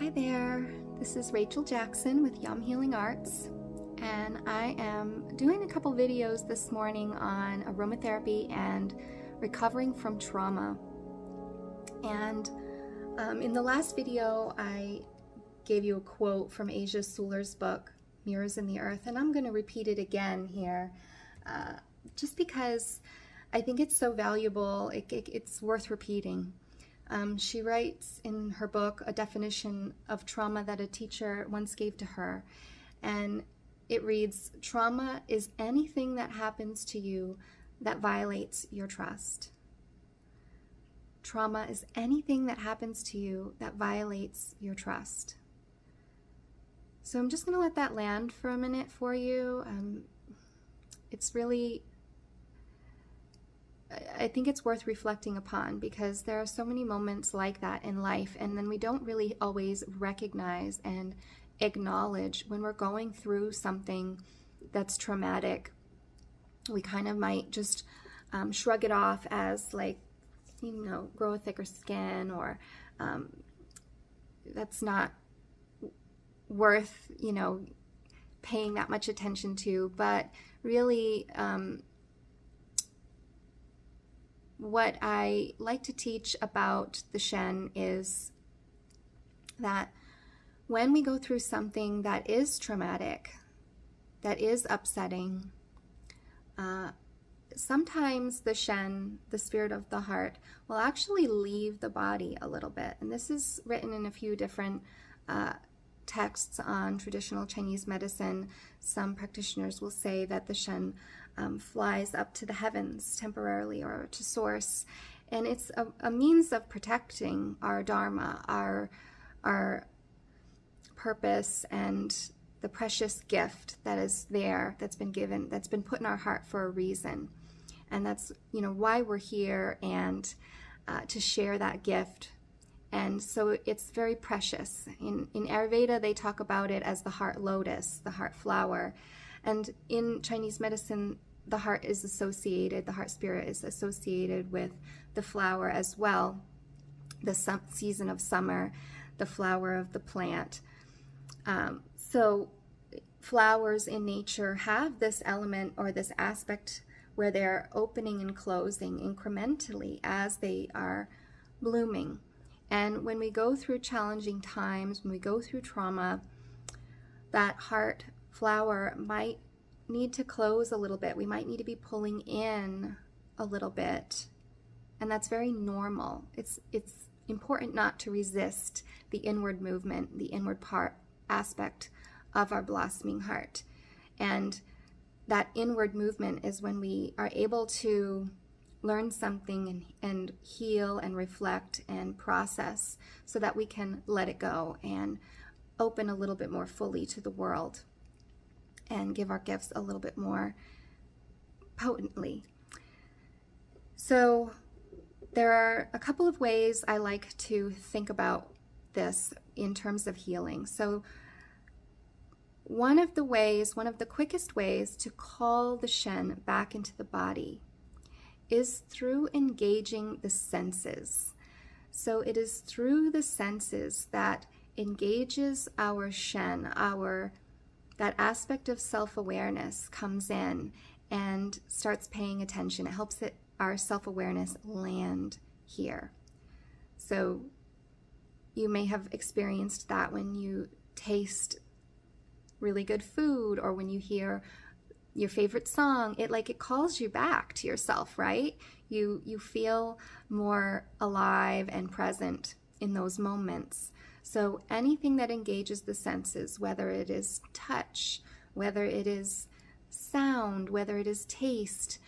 Hi there, this is Rachel Jackson with Yum Healing Arts, and I am doing a couple videos this morning on aromatherapy and recovering from trauma. And in the last video, I gave you a quote from Asia Suler's book, Mirrors in the Earth, and I'm going to repeat it again here, just because I think it's so valuable, it's worth repeating. She writes in her book a definition of trauma that a teacher once gave to her, and it reads, "Trauma is anything that happens to you that violates your trust." Trauma is anything that happens to you that violates your trust. So I'm just going to let that land for a minute for you. It's really, I think it's worth reflecting upon, because there are so many moments like that in life, and then we don't really always recognize and acknowledge when we're going through something that's traumatic. We kind of might just shrug it off as, like, grow a thicker skin, or that's not worth, paying that much attention to. But really, what I like to teach about the Shen is that when we go through something that is traumatic, that is upsetting, sometimes the Shen, the spirit of the heart, will actually leave the body a little bit. And this is written in a few different texts on traditional Chinese medicine. Some practitioners will say that the Shen flies up to the heavens temporarily, or to source, and it's a means of protecting our dharma, our purpose, and the precious gift that is there, that's been given, that's been put in our heart for a reason. And that's why we're here, and to share that gift. And so it's very precious. In Ayurveda, they talk about it as the heart lotus, the heart flower. And in Chinese medicine, the heart spirit is associated with the flower as well, the season of summer, the flower of the plant. So flowers in nature have this element, or this aspect, where they're opening and closing incrementally as they are blooming. And when we go through challenging times, when we go through trauma, that heart flower might need to close a little bit. We might need to be pulling in a little bit. And that's very normal. It's important not to resist the inward movement, the inward aspect of our blossoming heart. And that inward movement is when we are able to learn something and heal and reflect and process, so that we can let it go and open a little bit more fully to the world and give our gifts a little bit more potently. So there are a couple of ways I like to think about this in terms of healing. So one of the quickest ways to call the Shen back into the body is through engaging the senses. So it is through the senses that engages our Shen, that aspect of self-awareness comes in and starts paying attention. It helps our self-awareness land here. So you may have experienced that when you taste really good food, or when you hear your favorite song, it calls you back to yourself, right? You feel more alive and present in those moments. So anything that engages the senses, whether it is touch, whether it is sound, whether it is taste,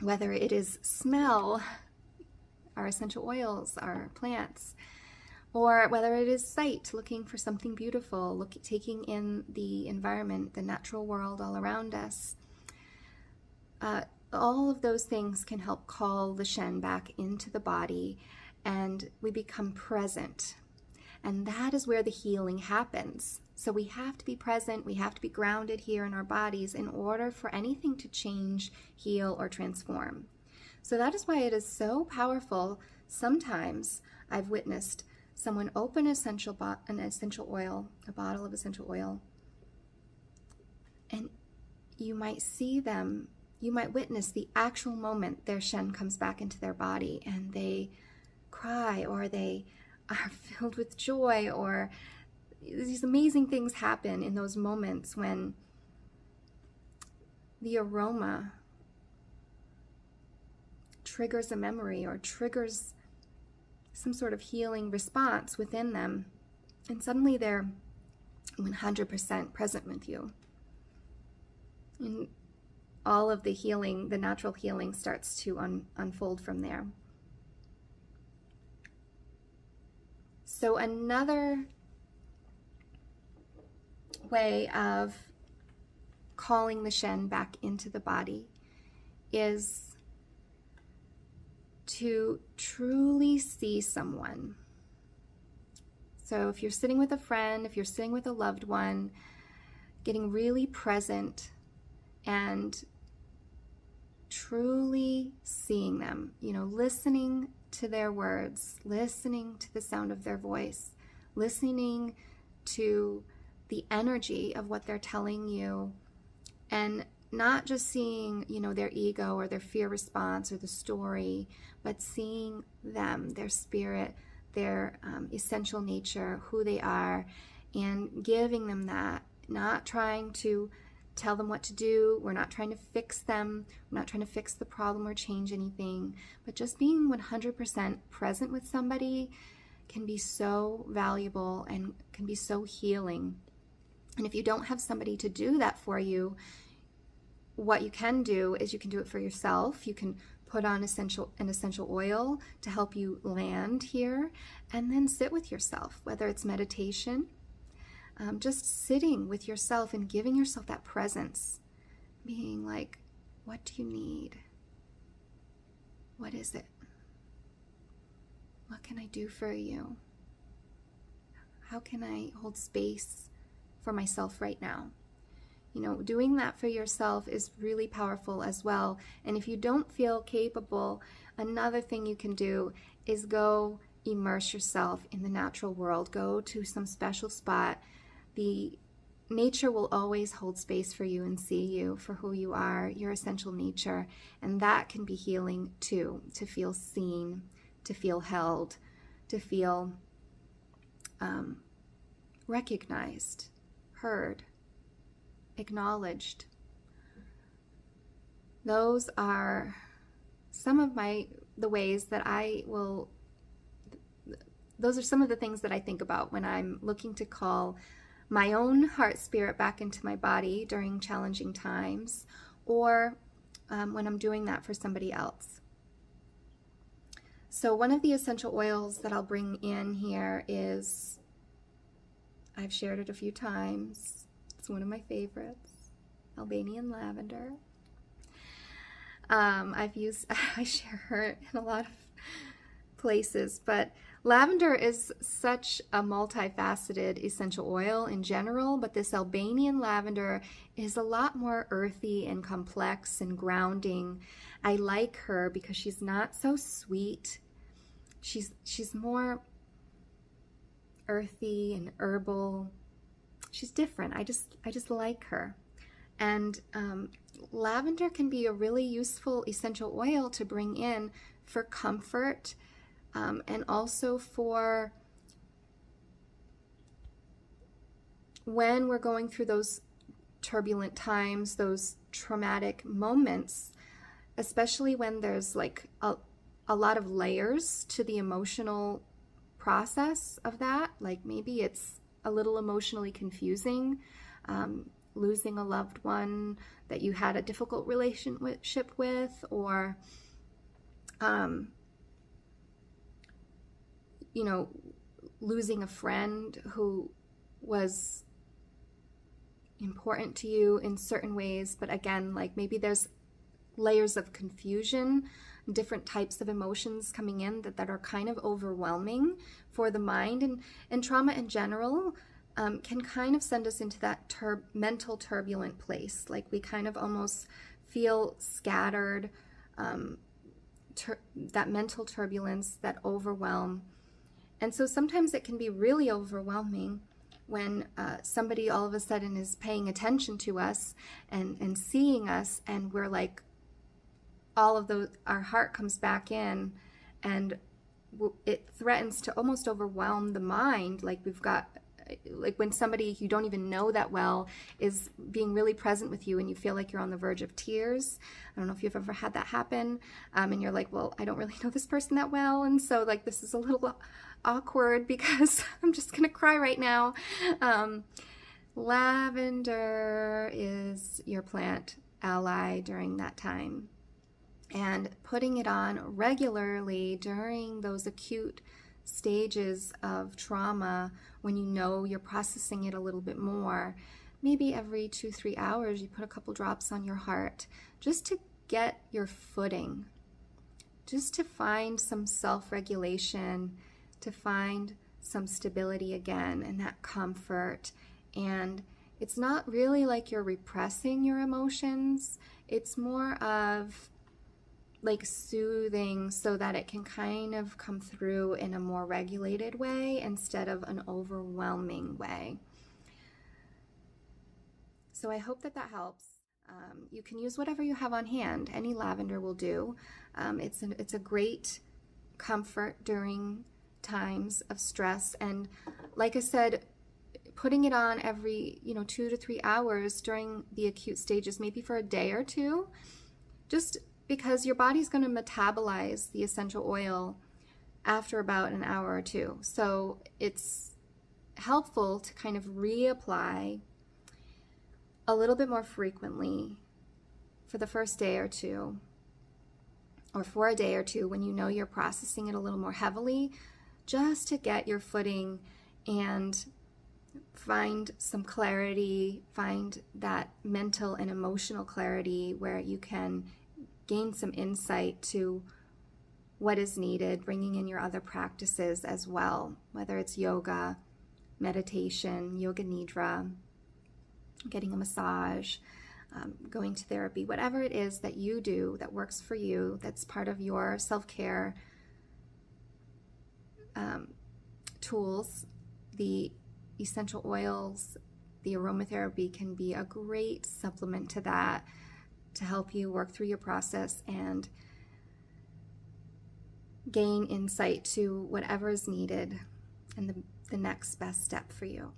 whether it is smell, our essential oils, our plants, or whether it is sight, looking for something beautiful, taking in the environment, the natural world all around us. All of those things can help call the Shen back into the body, and we become present. And that is where the healing happens. So we have to be present, we have to be grounded here in our bodies in order for anything to change, heal, or transform. So that is why it is so powerful. Sometimes I've witnessed someone open an essential oil, a bottle of essential oil, and you might see them, you might witness the actual moment their Shen comes back into their body and they cry, or they are filled with joy, or these amazing things happen in those moments when the aroma triggers a memory or triggers some sort of healing response within them, and suddenly they're 100% present with you. And all of the healing, the natural healing, starts to unfold from there. So another way of calling the Shen back into the body is to truly see someone. So if you're sitting with a friend, if you're sitting with a loved one, getting really present and truly seeing them, listening to their words, listening to the sound of their voice, listening to the energy of what they're telling you, and not just seeing, their ego or their fear response or the story, but seeing them, their spirit, their essential nature, who they are, and giving them that, not trying to tell them what to do. We're not trying to fix them. We're not trying to fix the problem or change anything, but just being 100% present with somebody can be so valuable and can be so healing. And if you don't have somebody to do that for you, what you can do is you can do it for yourself. You can put on an essential oil to help you land here, and then sit with yourself, whether it's meditation, just sitting with yourself and giving yourself that presence, being like, what do you need? What is it? What can I do for you? How can I hold space for myself right now? Doing that for yourself is really powerful as well. And if you don't feel capable, another thing you can do is go immerse yourself in the natural world. Go to some special spot. The nature will always hold space for you and see you for who you are, your essential nature. And that can be healing too, to feel seen, to feel held, to feel recognized, heard, acknowledged. Those are some of the ways that those are some of the things that I think about when I'm looking to call my own heart spirit back into my body during challenging times, or when I'm doing that for somebody else. So one of the essential oils that I'll bring in here is, I've shared it a few times, it's one of my favorites, Albanian lavender. I share her in a lot of places, but lavender is such a multifaceted essential oil in general, but this Albanian lavender is a lot more earthy and complex and grounding. I like her because she's not so sweet. She's more earthy and herbal. She's different. I just like her. And lavender can be a really useful essential oil to bring in for comfort, and also for when we're going through those turbulent times, those traumatic moments, especially when there's like a lot of layers to the emotional process of that. Like maybe it's a little emotionally confusing, losing a loved one that you had a difficult relationship with, or losing a friend who was important to you in certain ways, but again, like maybe there's layers of confusion, different types of emotions coming in that are kind of overwhelming for the mind, and trauma in general can kind of send us into that mental turbulent place. Like we kind of almost feel scattered, that mental turbulence, that overwhelm. And so sometimes it can be really overwhelming when somebody all of a sudden is paying attention to us and seeing us, and we're like, all of those, our heart comes back in, and it threatens to almost overwhelm the mind. Like we've got, like when somebody you don't even know that well is being really present with you and you feel like you're on the verge of tears. I don't know if you've ever had that happen. And you're like, well, I don't really know this person that well. And so like, this is a little awkward because I'm just going to cry right now. Lavender is your plant ally during that time. And putting it on regularly during those acute stages of trauma, when you know you're processing it a little bit more, maybe every 2-3 hours you put a couple drops on your heart, just to get your footing, just to find some self-regulation, to find some stability again and that comfort. And it's not really like you're repressing your emotions, it's more of like soothing so that it can kind of come through in a more regulated way instead of an overwhelming way. So I hope that that helps. You can use whatever you have on hand. Any lavender will do. It's a great comfort during times of stress. And like I said, putting it on every 2 to 3 hours during the acute stages, maybe for a day or two, just because your body's going to metabolize the essential oil after about an hour or two. So it's helpful to kind of reapply a little bit more frequently for the first day or two, or for a day or two when you know you're processing it a little more heavily, just to get your footing and find some clarity, find that mental and emotional clarity where you can gain some insight to what is needed, bringing in your other practices as well, whether it's yoga, meditation, yoga nidra, getting a massage, going to therapy, whatever it is that you do that works for you, that's part of your self-care tools. The essential oils, the aromatherapy can be a great supplement to that, to help you work through your process and gain insight to whatever is needed and the next best step for you.